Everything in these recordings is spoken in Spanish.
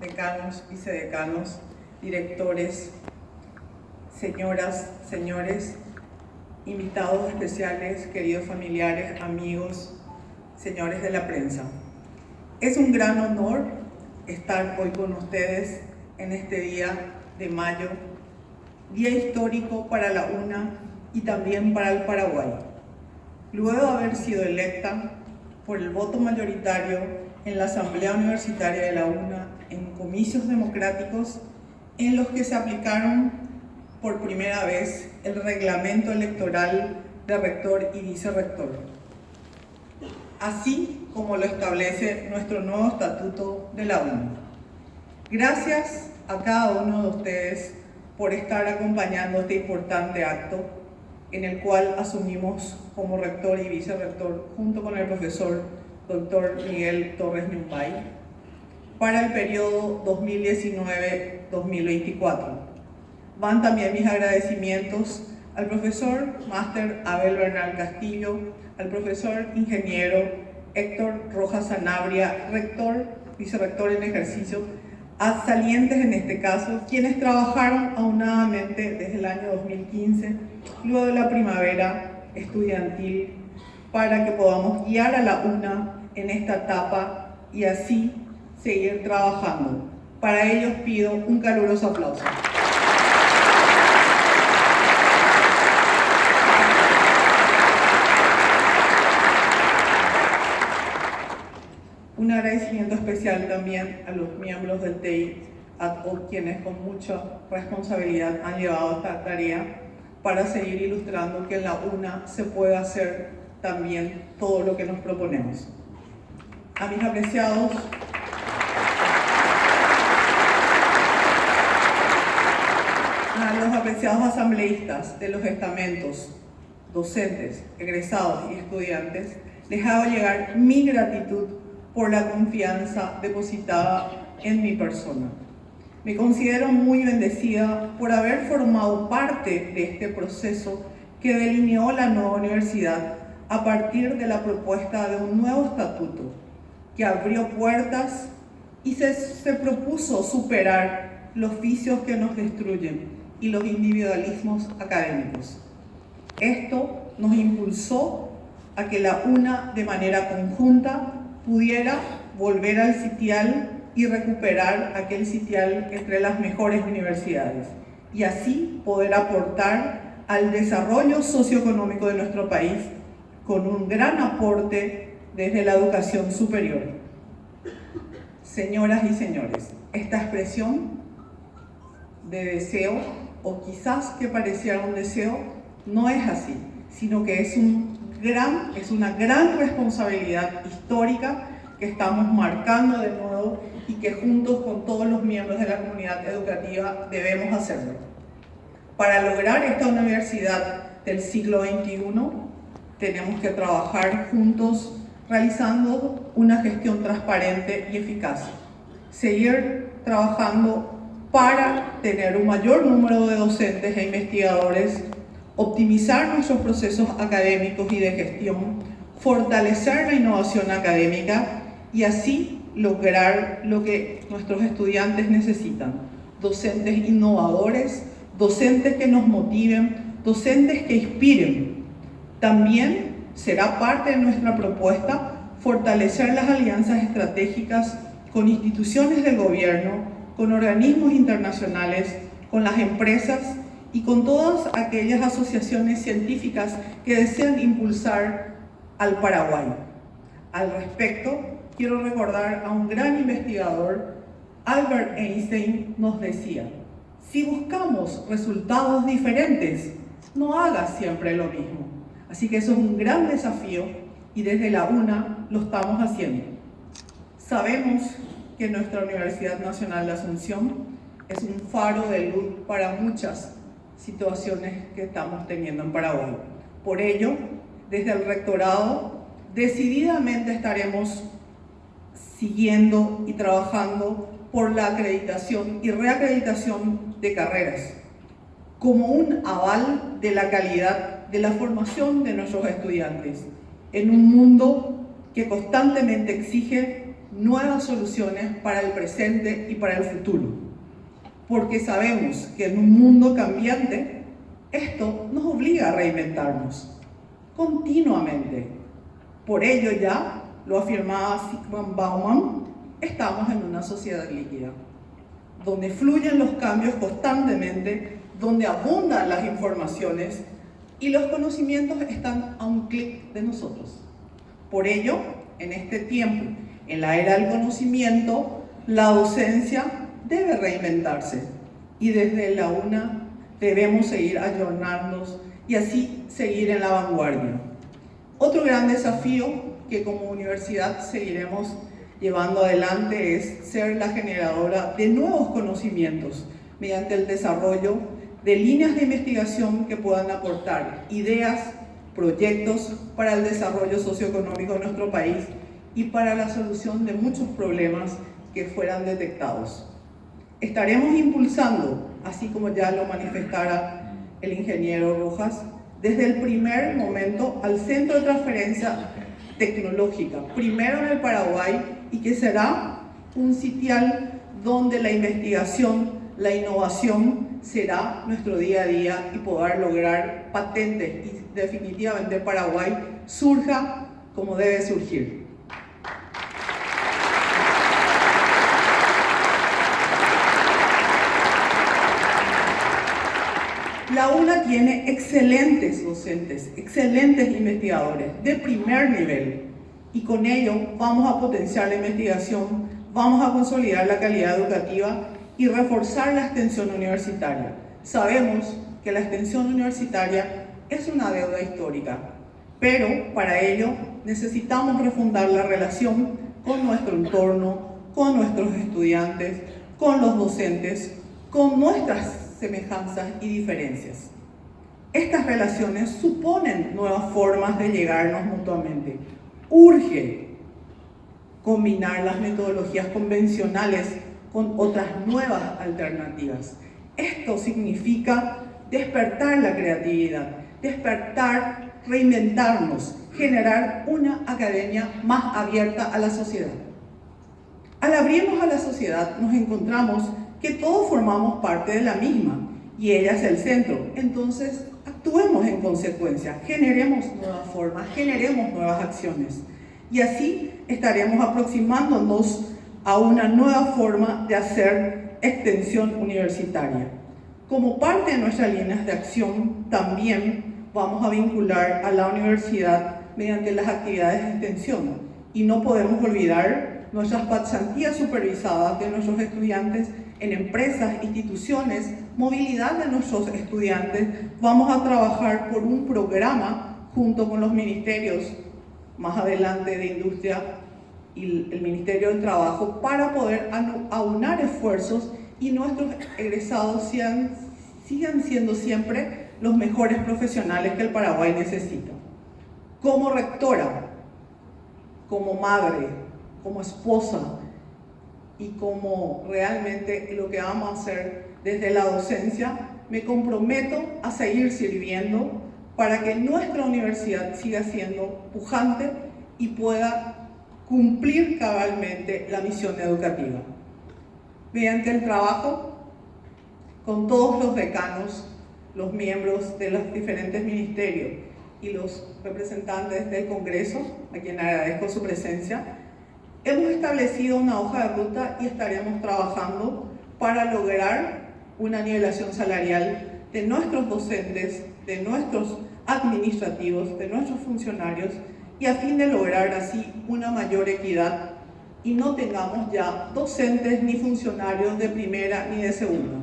decanos, vicedecanos, directores, señoras, señores, invitados especiales, queridos familiares, amigos, señores de la prensa. Es un gran honor estar hoy con ustedes en este día de mayo, día histórico para la UNA y también para el Paraguay. Luego de haber sido electa por el voto mayoritario en la Asamblea Universitaria de la UNA en comicios democráticos en los que se aplicaron por primera vez el reglamento electoral de rector y vicerrector, así como lo establece nuestro nuevo estatuto de la UNA. Gracias a cada uno de ustedes por estar acompañando este importante acto en el cual asumimos como rector y vicerrector junto con el profesor Dr. Miguel Torres Ñumbay para el periodo 2019-2024. Van también mis agradecimientos al profesor Máster Abel Bernal Castillo, al profesor ingeniero Héctor Rojas Sanabria, rector, vicerrector en ejercicio, a salientes en este caso, quienes trabajaron aunadamente desde el año 2015, luego de la primavera estudiantil, para que podamos guiar a la UNA en esta etapa y así seguir trabajando. Para ellos pido un caluroso aplauso. Un agradecimiento especial también a los miembros del TEI, a quienes con mucha responsabilidad han llevado esta tarea para seguir ilustrando que en la UNA se puede hacer también todo lo que nos proponemos. A mis apreciados asambleístas de los estamentos, docentes, egresados y estudiantes, les hago llegar mi gratitud por la confianza depositada en mi persona. Me considero muy bendecida por haber formado parte de este proceso que delineó la nueva universidad a partir de la propuesta de un nuevo estatuto que abrió puertas y se propuso superar los vicios que nos destruyen y los individualismos académicos. Esto nos impulsó a que la UNA de manera conjunta pudiera volver al sitial y recuperar aquel sitial entre las mejores universidades y así poder aportar al desarrollo socioeconómico de nuestro país con un gran aporte desde la educación superior. Señoras y señores, esta expresión de deseo, o quizás que pareciera un deseo, no es así, sino que es una gran responsabilidad histórica que estamos marcando de nuevo y que juntos con todos los miembros de la comunidad educativa debemos hacerlo. Para lograr esta universidad del siglo XXI, tenemos que trabajar juntos realizando una gestión transparente y eficaz. Seguir trabajando para tener un mayor número de docentes e investigadores, optimizar nuestros procesos académicos y de gestión, fortalecer la innovación académica y así lograr lo que nuestros estudiantes necesitan. Docentes innovadores, docentes que nos motiven, docentes que inspiren. También será parte de nuestra propuesta fortalecer las alianzas estratégicas con instituciones del gobierno, con organismos internacionales, con las empresas y con todas aquellas asociaciones científicas que desean impulsar al Paraguay. Al respecto, quiero recordar a un gran investigador, Albert Einstein, nos decía: si buscamos resultados diferentes, no hagas siempre lo mismo. Así que eso es un gran desafío y desde la UNA lo estamos haciendo. Sabemos que nuestra Universidad Nacional de Asunción es un faro de luz para muchas situaciones que estamos teniendo en Paraguay. Por ello, desde el rectorado, decididamente estaremos siguiendo y trabajando por la acreditación y reacreditación de carreras, como un aval de la calidad de la formación de nuestros estudiantes, en un mundo que constantemente exige nuevas soluciones para el presente y para el futuro, porque sabemos que en un mundo cambiante, esto nos obliga a reinventarnos continuamente. Por ello ya, lo afirmaba Zygmunt Bauman, estamos en una sociedad líquida, donde fluyen los cambios constantemente, donde abundan las informaciones y los conocimientos están a un clic de nosotros. Por ello, en este tiempo, en la era del conocimiento, la docencia debe reinventarse y desde la UNA debemos seguir ayornarnos y así seguir en la vanguardia. Otro gran desafío que como universidad seguiremos llevando adelante es ser la generadora de nuevos conocimientos mediante el desarrollo de líneas de investigación que puedan aportar ideas, proyectos para el desarrollo socioeconómico de nuestro país y para la solución de muchos problemas que fueran detectados. Estaremos impulsando, así como ya lo manifestara el ingeniero Rojas, desde el primer momento al Centro de Transferencia Tecnológica, primero en el Paraguay, y que será un sitial donde la investigación, la innovación será nuestro día a día y poder lograr patentes y definitivamente Paraguay surja como debe surgir. La UNA tiene excelentes docentes, excelentes investigadores de primer nivel y con ello vamos a potenciar la investigación, vamos a consolidar la calidad educativa y reforzar la extensión universitaria. Sabemos que la extensión universitaria es una deuda histórica, pero para ello necesitamos refundar la relación con nuestro entorno, con nuestros estudiantes, con los docentes, con nuestras semejanzas y diferencias. Estas relaciones suponen nuevas formas de llegarnos mutuamente. Urge combinar las metodologías convencionales con otras nuevas alternativas. Esto significa despertar la creatividad, despertar, reinventarnos, generar una academia más abierta a la sociedad. Al abrirnos a la sociedad nos encontramos que todos formamos parte de la misma y ella es el centro. Entonces, actuemos en consecuencia, generemos nuevas formas, generemos nuevas acciones y así estaremos aproximándonos a una nueva forma de hacer extensión universitaria. Como parte de nuestras líneas de acción, también vamos a vincular a la universidad mediante las actividades de extensión y no podemos olvidar nuestras pasantías supervisadas de nuestros estudiantes en empresas, instituciones, movilidad de nuestros estudiantes. Vamos a trabajar por un programa junto con los ministerios, más adelante de Industria y el Ministerio del Trabajo, para poder aunar esfuerzos y nuestros egresados sigan siendo siempre los mejores profesionales que el Paraguay necesita. Como rectora, como madre, como esposa, y como realmente lo que vamos a hacer desde la docencia, me comprometo a seguir sirviendo para que nuestra universidad siga siendo pujante y pueda cumplir cabalmente la misión educativa. Mediante el trabajo con todos los decanos, los miembros de los diferentes ministerios y los representantes del Congreso, a quien agradezco su presencia, hemos establecido una hoja de ruta y estaremos trabajando para lograr una nivelación salarial de nuestros docentes, de nuestros administrativos, de nuestros funcionarios y a fin de lograr así una mayor equidad y no tengamos ya docentes ni funcionarios de primera ni de segunda.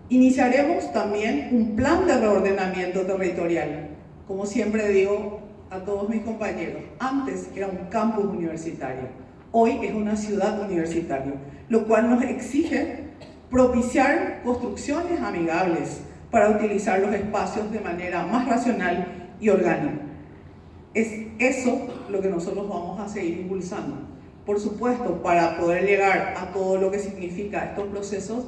Iniciaremos también un plan de reordenamiento territorial. Como siempre digo a todos mis compañeros, antes era un campus universitario, hoy es una ciudad universitaria, lo cual nos exige propiciar construcciones amigables para utilizar los espacios de manera más racional y orgánica. Es eso lo que nosotros vamos a seguir impulsando. Por supuesto, para poder llegar a todo lo que significa estos procesos,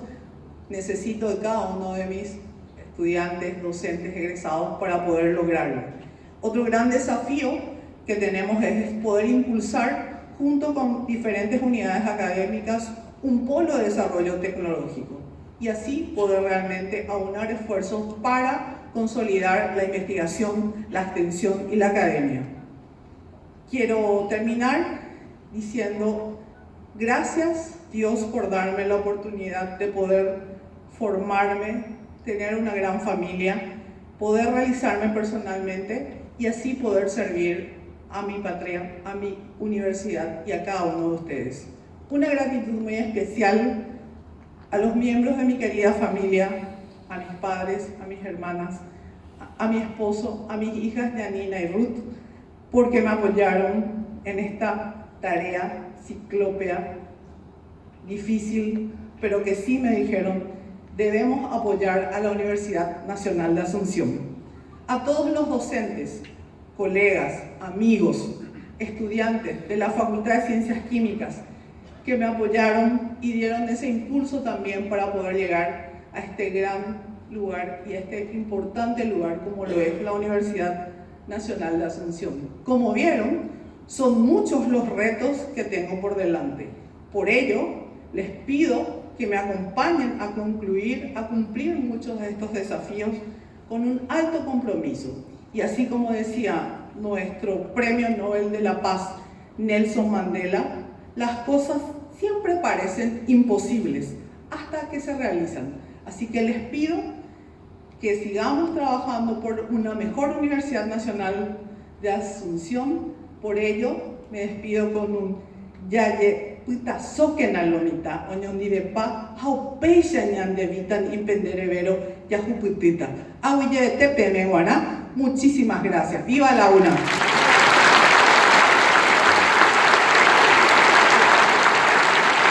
necesito de cada uno de mis estudiantes, docentes, egresados para poder lograrlo. Otro gran desafío que tenemos es poder impulsar junto con diferentes unidades académicas, un polo de desarrollo tecnológico y así poder realmente aunar esfuerzos para consolidar la investigación, la extensión y la academia. Quiero terminar diciendo gracias Dios por darme la oportunidad de poder formarme, tener una gran familia, poder realizarme personalmente y así poder servir a mi patria, a mi universidad y a cada uno de ustedes. Una gratitud muy especial a los miembros de mi querida familia, a mis padres, a mis hermanas, a mi esposo, a mis hijas Janina y Ruth, porque me apoyaron en esta tarea ciclópea, difícil, pero que sí me dijeron, debemos apoyar a la Universidad Nacional de Asunción. A todos los docentes, colegas, amigos, estudiantes de la Facultad de Ciencias Químicas, que me apoyaron y dieron ese impulso también para poder llegar a este gran lugar y a este importante lugar como lo es la Universidad Nacional de Asunción. Como vieron, son muchos los retos que tengo por delante. Por ello, les pido que me acompañen a cumplir muchos de estos desafíos con un alto compromiso. Y así como decía nuestro Premio Nobel de la Paz, Nelson Mandela, las cosas siempre parecen imposibles hasta que se realizan. Así que les pido que sigamos trabajando por una mejor Universidad Nacional de Asunción. Por ello, me despido con un yaye puta soken lomita, oñondirepa, haupeisha ñandevitan impenderevero, yajuputita. Ahuye de tepe, muchísimas gracias. ¡Viva la UNA!